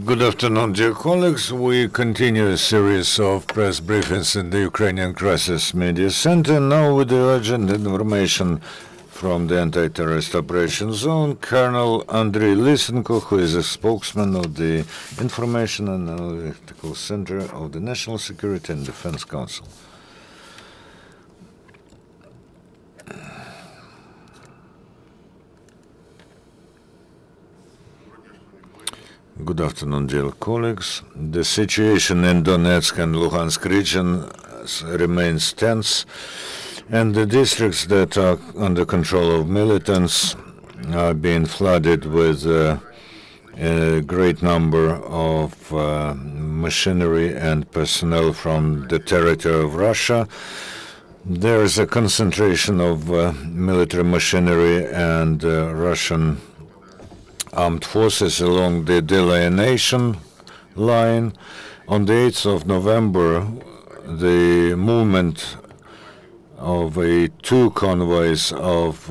Good afternoon, dear colleagues. We continue a series of press briefings in the Ukrainian Crisis Media Center, now with the urgent information from the Anti-Terrorist Operations Zone. Colonel Andriy Lysenko, who is a spokesman of the Information and Analytical Center of the National Security and Defense Council. Good afternoon, dear colleagues. The situation in Donetsk and Luhansk region remains tense, and the districts that are under control of militants are being flooded with a great number of machinery and personnel from the territory of Russia. There is a concentration of military machinery and Russian armed forces along the delineation line. On the 8th of November, the movement of two convoys of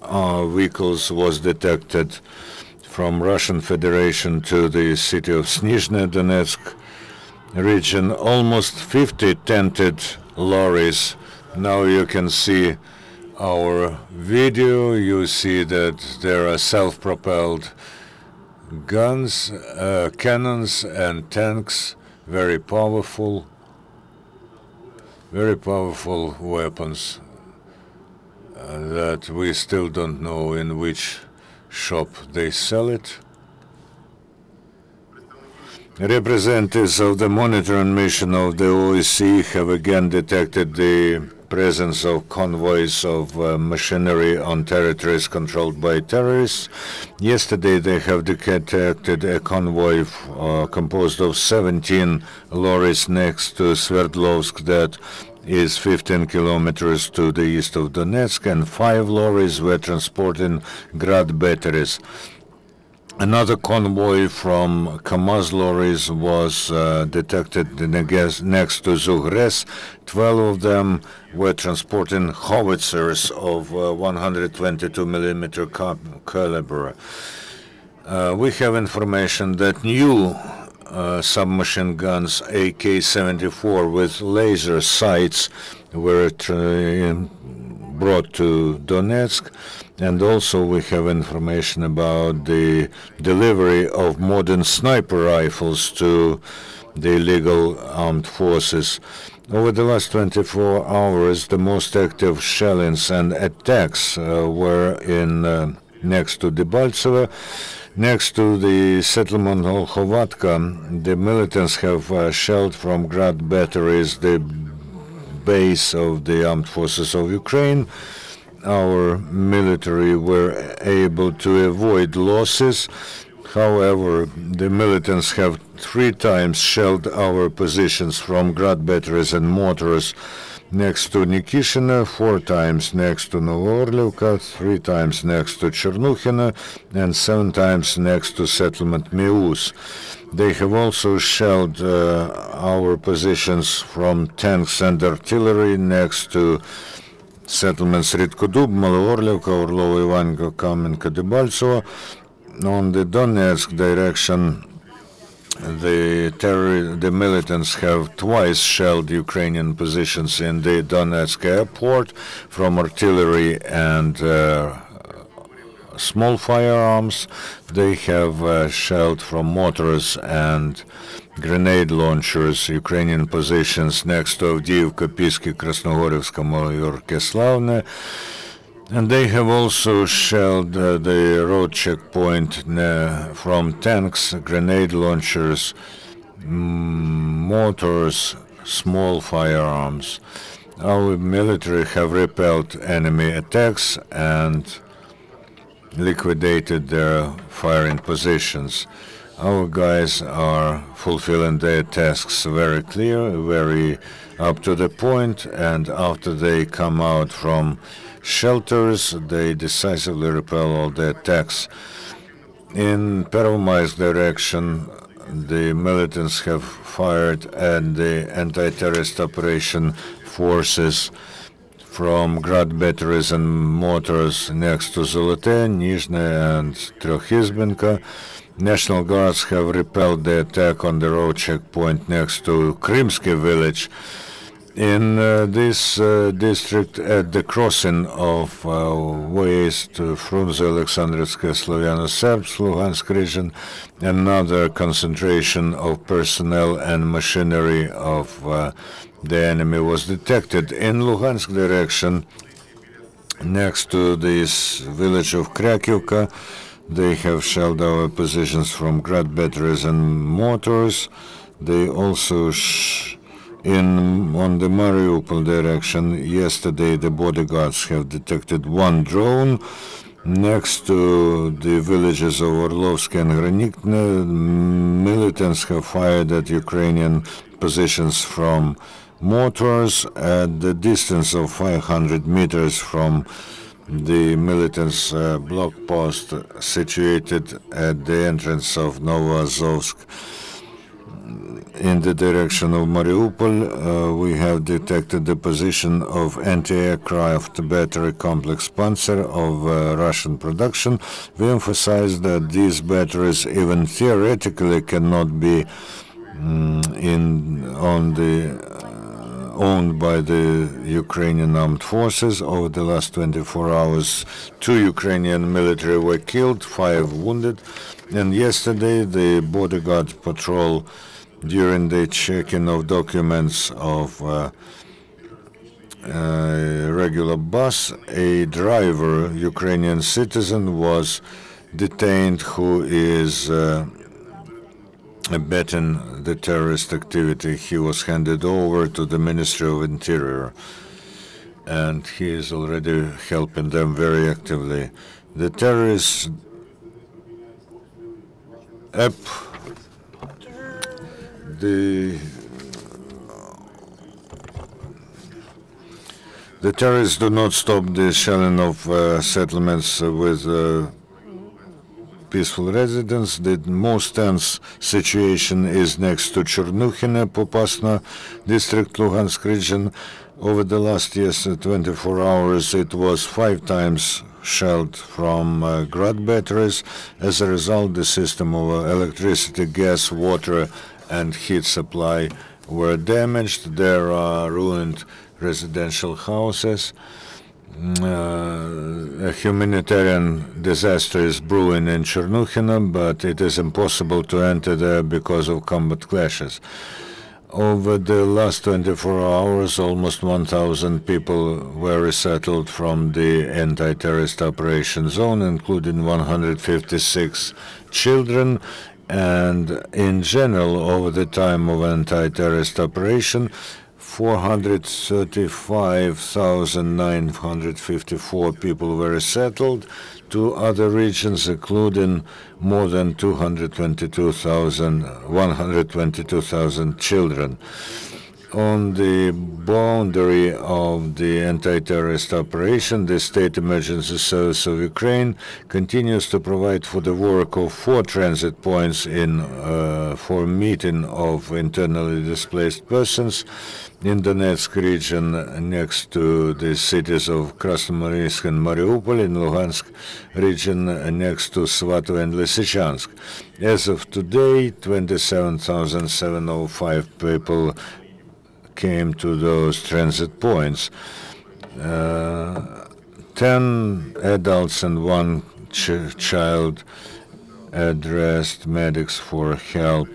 our vehicles was detected from Russian Federation to the city of Snizhny Donetsk region. Almost 50 tented lorries. Now you can see our video. You see that there are self-propelled guns, cannons and tanks, very powerful weapons that we still don't know in which shop they sell it. Representatives of the monitoring mission of the OSCE have again detected the presence of convoys of machinery on territories controlled by terrorists. Yesterday they have detected a convoy composed of 17 lorries next to Sverdlovsk, that is 15 kilometers to the east of Donetsk, and 5 lorries were transporting Grad batteries. Another convoy from Kamaz lorries was detected next to Zugres. 12 of them were transporting howitzers of 122 millimeter caliber. We have information that new submachine guns AK-74 with laser sights were brought to Donetsk. And also we have information about the delivery of modern sniper rifles to the illegal armed forces. Over the last 24 hours, the most active shellings and attacks were in next to Debaltseve. Next to the settlement of Khovatka, the militants have shelled from Grad batteries the base of the armed forces of Ukraine. Our military were able to avoid losses. However, the militants have 3 times shelled our positions from Grad batteries and mortars next to Nikishina, 4 times next to Novorlivka, 3 times next to Chernukhina, and 7 times next to settlement Mius. They have also shelled our positions from tanks and artillery next to settlements Ridkodub, Maloorlivka, Orlovo, Ivanka, Kamenka, Debaltseva. On the Donetsk direction, the militants have twice shelled Ukrainian positions in the Donetsk airport from artillery and small firearms. They have shelled from mortars and grenade launchers Ukrainian positions next to Avdiivka, Pisky, Krasnogorivska, Mayorke, Slavne. And they have also shelled the road checkpoint from tanks, grenade launchers, mortars, small firearms. Our military have repelled enemy attacks and liquidated their firing positions. Our guys are fulfilling their tasks very clear, very up to the point, and after they come out from shelters, they decisively repel all the attacks. In Pervomaisk direction, the militants have fired at the anti-terrorist operation forces from Grad batteries and mortars next to Zolote, Nizhny, and Trokhizbenka. National Guards have repelled the attack on the road checkpoint next to Krymsky village. In this district, at the crossing of ways to Frunze, Alexandrovsk, Sloviano-Serbs, Luhansk region, another concentration of personnel and machinery of the enemy was detected. In Luhansk direction, next to this village of Krakiwka, they have shelled our positions from grad batteries and mortars. They also on the Mariupol direction, yesterday the bodyguards have detected one drone next to the villages of Orlovsky and Granikne. Militants have fired at Ukrainian positions from mortars at the distance of 500 meters from the militants' block post situated at the entrance of Novozovsk. In the direction of Mariupol, we have detected the position of anti-aircraft battery complex Panzer of Russian production. We emphasize that these batteries even theoretically cannot be owned by the Ukrainian armed forces. Over the last 24 hours, 2 Ukrainian military were killed, 5 wounded, and yesterday the bodyguard patrol, during the checking of documents of regular bus, a driver, Ukrainian citizen, was detained who is abetting the terrorist activity. He was handed over to the Ministry of Interior, and he is already helping them very actively. The terrorists The terrorists do not stop the shelling of settlements with peaceful residents. The most tense situation is next to Chernukhina, Popasna district, Luhansk region. Over the last 24 hours, it was 5 times shelled from grad batteries. As a result, the system of electricity, gas, water, and heat supply were damaged. There are ruined residential houses. A humanitarian disaster is brewing in Chernukhina, but it is impossible to enter there because of combat clashes. Over the last 24 hours, almost 1,000 people were resettled from the anti-terrorist operation zone, including 156 children. And in general, over the time of anti-terrorist operation, 435,954 people were resettled to other regions, including more than 122,000 children. On the boundary of the anti-terrorist operation, the State Emergency Service of Ukraine continues to provide for the work of 4 transit points for meeting of internally displaced persons in Donetsk region next to the cities of Krasnomarinsk and Mariupol, in Luhansk region next to Svatov and Lysychansk. As of today, 27,705 people came to those transit points. 10 adults and 1 child addressed medics for help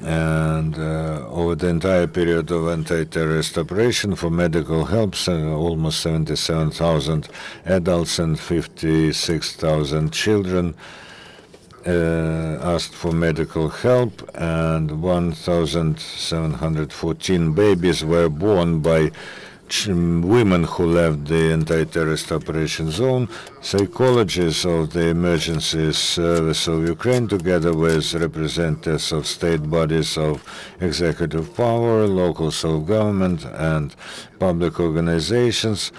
over the entire period of anti-terrorist operation for medical help, almost 77,000 adults and 56,000 children asked for medical help, and 1,714 babies were born by women who left the anti-terrorist operation zone. Psychologists of the Emergency Service of Ukraine, together with representatives of state bodies of executive power, local self-government, and public organizations,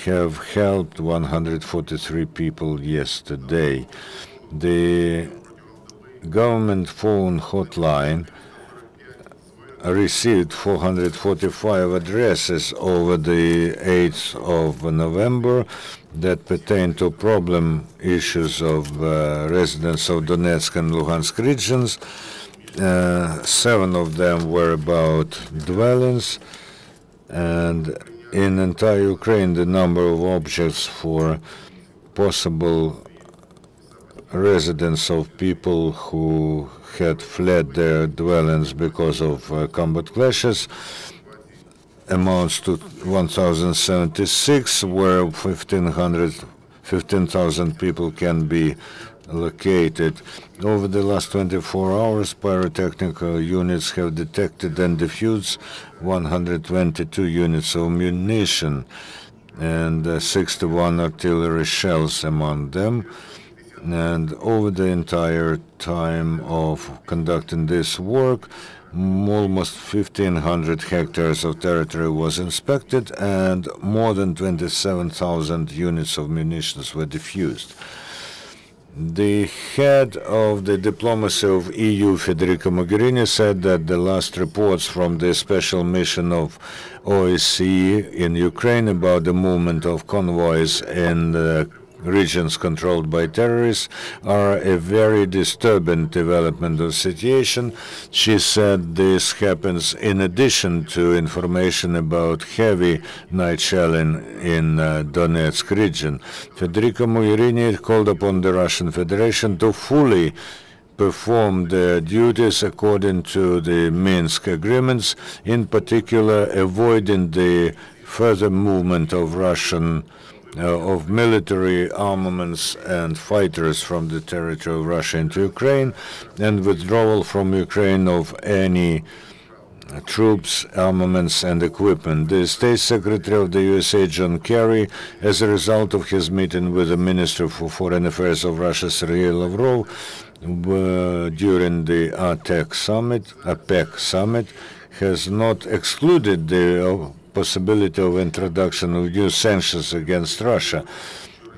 have helped 143 people yesterday. The government phone hotline received 445 addresses over the 8th of November that pertain to problem issues of residents of Donetsk and Luhansk regions. 7 of them were about dwellings, and in entire Ukraine the number of objects for possible residents of people who had fled their dwellings because of combat clashes amounts to 1,076, where 15,000 people can be located. Over the last 24 hours, pyrotechnical units have detected and defused 122 units of munition and 61 artillery shells among them. And over the entire time of conducting this work, almost 1,500 hectares of territory was inspected and more than 27,000 units of munitions were defused. The head of the diplomacy of EU, Federica Mogherini, said that the last reports from the special mission of OSCE in Ukraine about the movement of convoys in the regions controlled by terrorists are a very disturbing development of the situation. She said this happens in addition to information about heavy night shelling in Donetsk region. Federica Mogherini called upon the Russian Federation to fully perform their duties according to the Minsk agreements, in particular avoiding the further movement of of military armaments and fighters from the territory of Russia into Ukraine, and withdrawal from Ukraine of any troops, armaments, and equipment. The State Secretary of the USA, John Kerry, as a result of his meeting with the Minister for Foreign Affairs of Russia, Sergei Lavrov, during the APEC summit, has not excluded the possibility of introduction of new sanctions against Russia.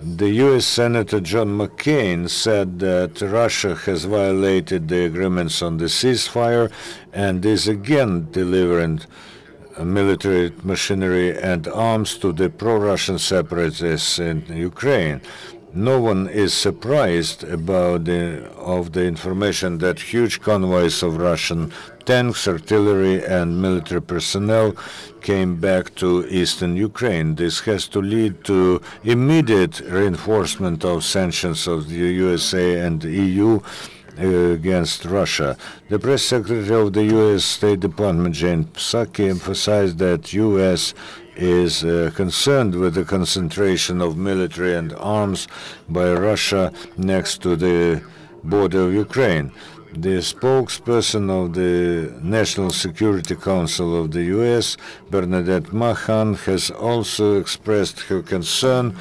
The U.S. Senator John McCain said that Russia has violated the agreements on the ceasefire and is again delivering military machinery and arms to the pro-Russian separatists in Ukraine. No one is surprised about the information that huge convoys of Russian tanks, artillery, and military personnel came back to eastern Ukraine. This has to lead to immediate reinforcement of sanctions of the USA and the EU against Russia. The press secretary of the U.S. State Department, Jen Psaki, emphasized that U.S. is concerned with the concentration of military and arms by Russia next to the border of Ukraine. The spokesperson of the National Security Council of the U.S., Bernadette Mahan, has also expressed her concern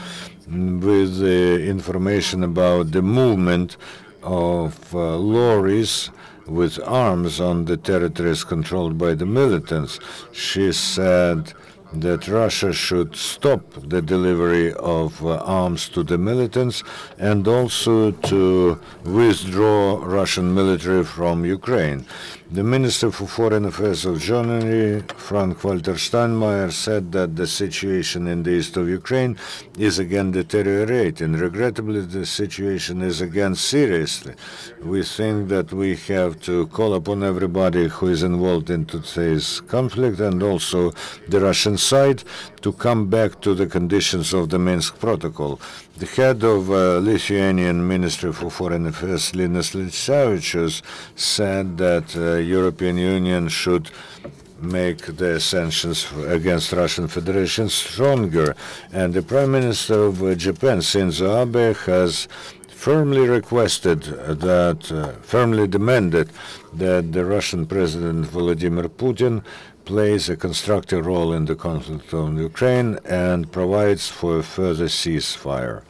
with the information about the movement of lorries with arms on the territories controlled by the militants. She said that Russia should stop the delivery of arms to the militants and also to withdraw Russian military from Ukraine. The Minister for Foreign Affairs of Germany, Frank-Walter Steinmeier, said that the situation in the east of Ukraine is again deteriorating. Regrettably, the situation is again serious. We think that we have to call upon everybody who is involved in today's conflict and also the Russian side to come back to the conditions of the Minsk Protocol. The head of Lithuanian Ministry for Foreign Affairs, Linas Linkevičius, said that European Union should make the sanctions against Russian Federation stronger. And the Prime Minister of Japan, Shinzo Abe, has firmly demanded that the Russian President Vladimir Putin plays a constructive role in the conflict on Ukraine and provides for a further ceasefire.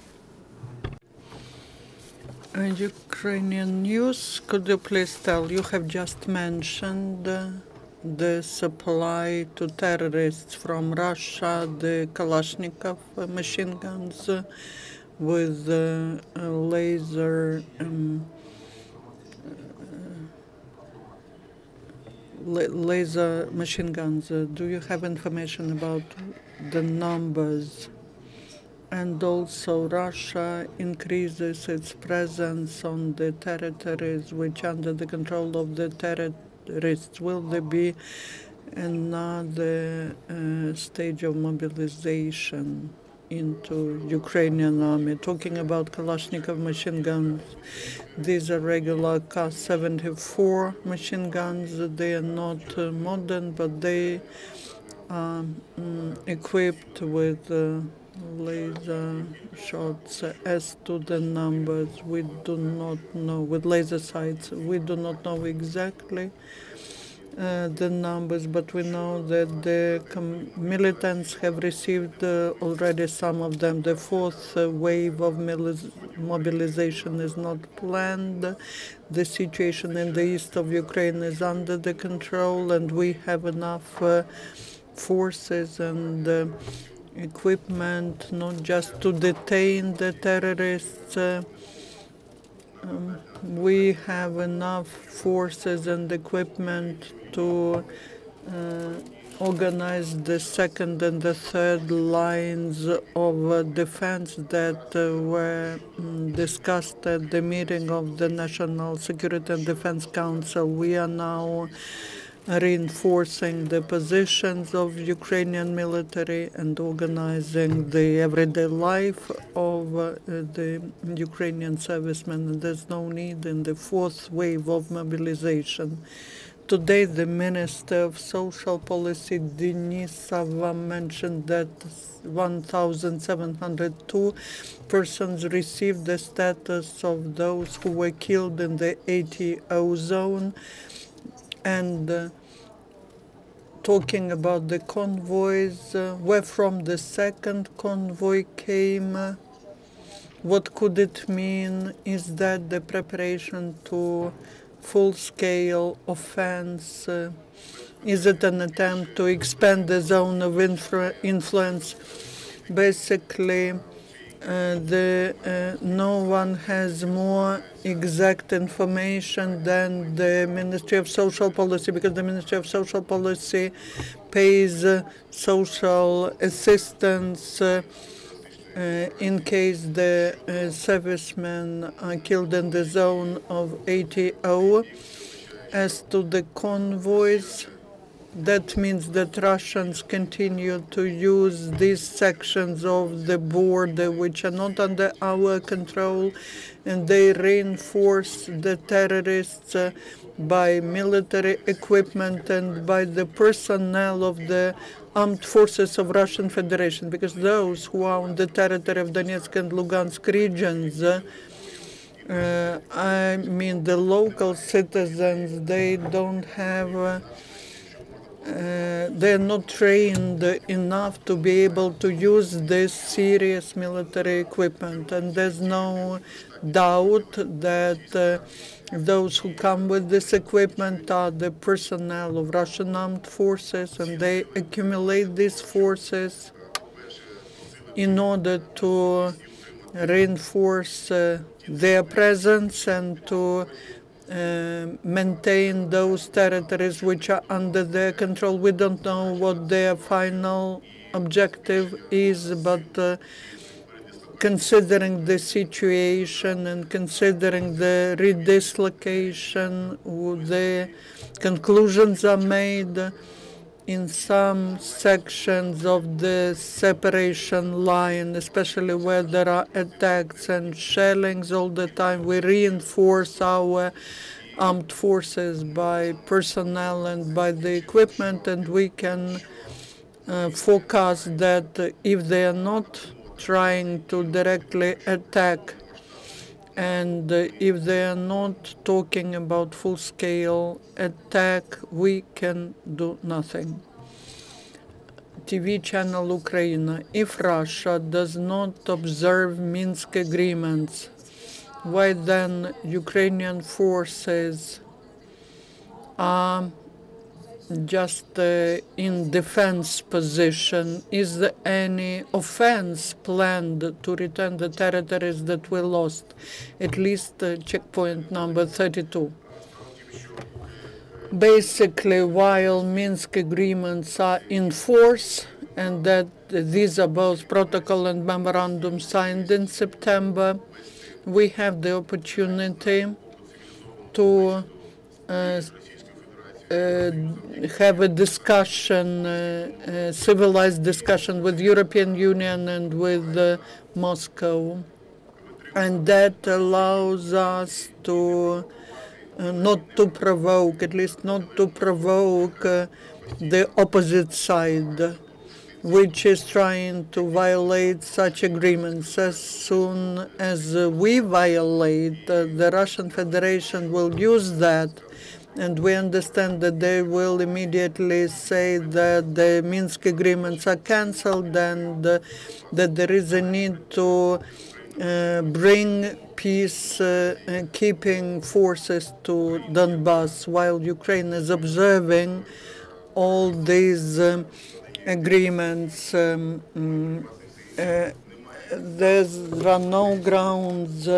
Ukrainian news, could you please tell, you have just mentioned the supply to terrorists from Russia, the Kalashnikov machine guns with laser laser machine guns. Do you have information about the numbers? And also Russia increases its presence on the territories which are under the control of the terrorists. Will there be another stage of mobilization into Ukrainian army? Talking about Kalashnikov machine guns, these are regular K-74 machine guns. They are not modern, but they are equipped with laser shots. As to the numbers, we do not know. With laser sights, we do not know exactly the numbers, but we know that the militants have received already some of them. The fourth wave of mobilization is not planned. The situation in the east of Ukraine is under the control, and we have enough forces and equipment not just to detain the terrorists. We have enough forces and equipment to organize the second and the third lines of defense that were discussed at the meeting of the National Security and Defense Council. We are now reinforcing the positions of Ukrainian military and organizing the everyday life of the Ukrainian servicemen. There's no need in the fourth wave of mobilization. Today, the Minister of Social Policy, Denisova, mentioned that 1,702 persons received the status of those who were killed in the ATO zone. And talking about the convoys, where from the second convoy came, what could it mean? Is that the preparation to full-scale offense? Is it an attempt to expand the zone of influence? Basically, no one has more exact information than the Ministry of Social Policy, because the Ministry of Social Policy pays social assistance in case the servicemen are killed in the zone of ATO. As to the convoys, that means that Russians continue to use these sections of the border which are not under our control, and they reinforce the terrorists by military equipment and by the personnel of the armed forces of Russian Federation, because those who are on the territory of Donetsk and Lugansk regions, I mean the local citizens, they don't have they're not trained enough to be able to use this serious military equipment. And there's no doubt that those who come with this equipment are the personnel of Russian armed forces, and they accumulate these forces in order to reinforce their presence and to maintain those territories which are under their control. We don't know what their final objective is, but considering the situation and considering the redislocation, the conclusions are made in some sections of the separation line, especially where there are attacks and shellings all the time. We reinforce our armed forces by personnel and by the equipment, and we can forecast that if they are not trying to directly attack, and if they are not talking about full-scale attack, we can do nothing. TV channel Ukraine. If Russia does not observe Minsk agreements, why then Ukrainian forces are just in defense position? Is there any offense planned to return the territories that we lost? At least checkpoint number 32. Basically, while Minsk agreements are in force, and that these are both protocol and memorandum signed in September, we have the opportunity to have a discussion, civilized discussion with European Union and with Moscow. And that allows us to not to provoke, at least not to provoke the opposite side, which is trying to violate such agreements. As soon as we violate, the Russian Federation will use that, and we understand that they will immediately say that the Minsk agreements are cancelled and that there is a need to bring peace-keeping forces to Donbass, while Ukraine is observing all these agreements. There are no grounds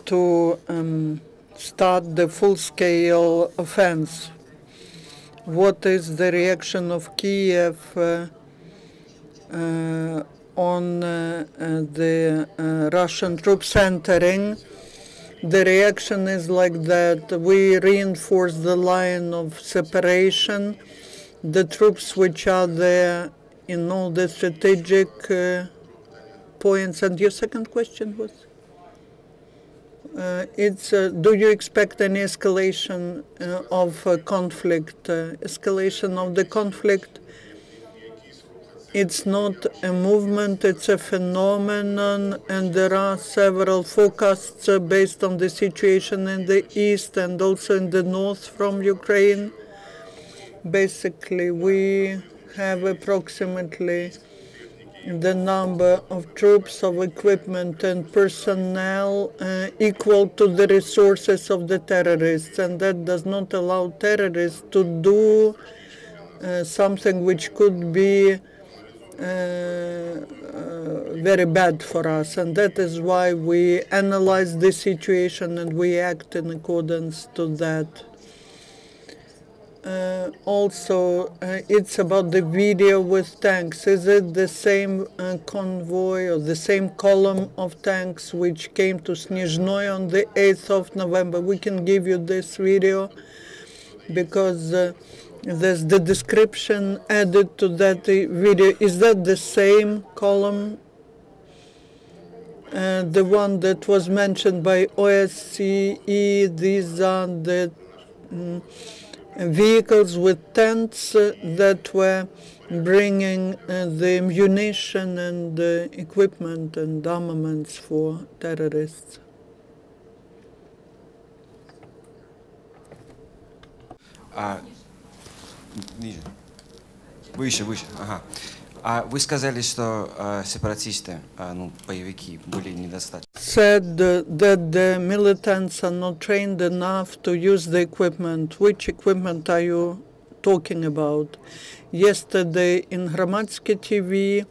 to start the full-scale offense. What is the reaction of Kiev on the Russian troops entering? The reaction is like that. We reinforce the line of separation. The troops which are there in all the strategic points. And your second question was? Do you expect any escalation of conflict? Escalation of the conflict, it's not a movement, it's a phenomenon, and there are several forecasts based on the situation in the east and also in the north from Ukraine. Basically, we have approximately the number of troops, of equipment and personnel equal to the resources of the terrorists, and that does not allow terrorists to do something which could be very bad for us, and that is why we analyze the situation and we act in accordance to that. Also, it's about the video with tanks. Is it the same convoy or the same column of tanks which came to Snizhnoye on the 8th of November? We can give you this video because there's the description added to that video. Is that the same column? The one that was mentioned by OSCE, these are the vehicles with tents that were bringing the ammunition and equipment and armaments for terrorists. Ниже. Выше. Ага. Вы сказали, что сепаратисты, боевики, были недостаточно. Said that the militants are not trained enough to use the equipment. Which equipment are you talking about? Yesterday in Hromadske TV,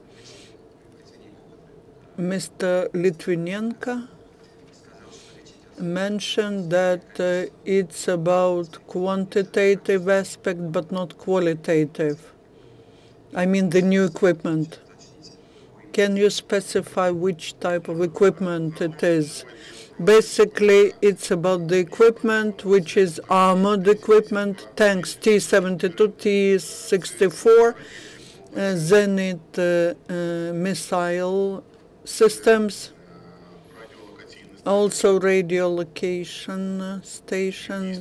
Mr. Litvinenko mentioned that it's about quantitative aspect but not qualitative. I mean the new equipment. Can you specify which type of equipment it is? Basically, it's about the equipment which is armored equipment, tanks T-72, T-64, Zenit missile systems, also radio location stations.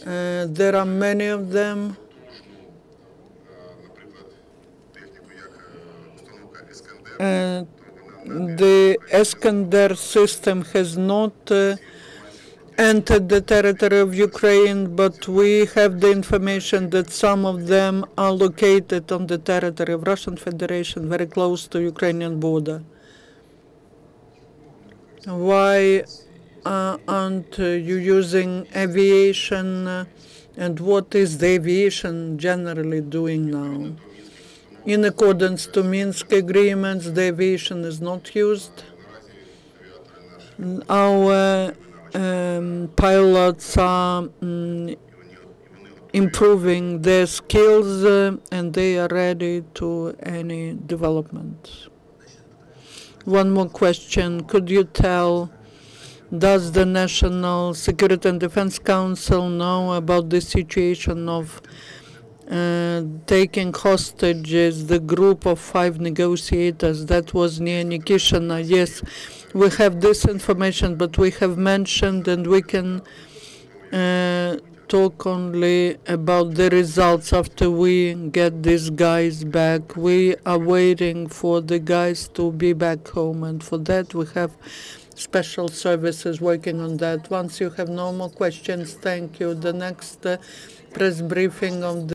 There are many of them. The Iskander system has not entered the territory of Ukraine, but we have the information that some of them are located on the territory of Russian Federation, very close to Ukrainian border. Why aren't you using aviation, and what is the aviation generally doing now? In accordance to Minsk agreements, the aviation is not used. Our pilots are improving their skills and they are ready to any development. One more question. Could you tell, does the National Security and Defense Council know about the situation of taking hostages the group of 5 negotiators that was near Nikishina? Yes, we have this information, but we have mentioned and we can talk only about the results after we get these guys back. We are waiting for the guys to be back home, and for that we have special services working on that. Once you have no more questions, thank you. The next press briefing on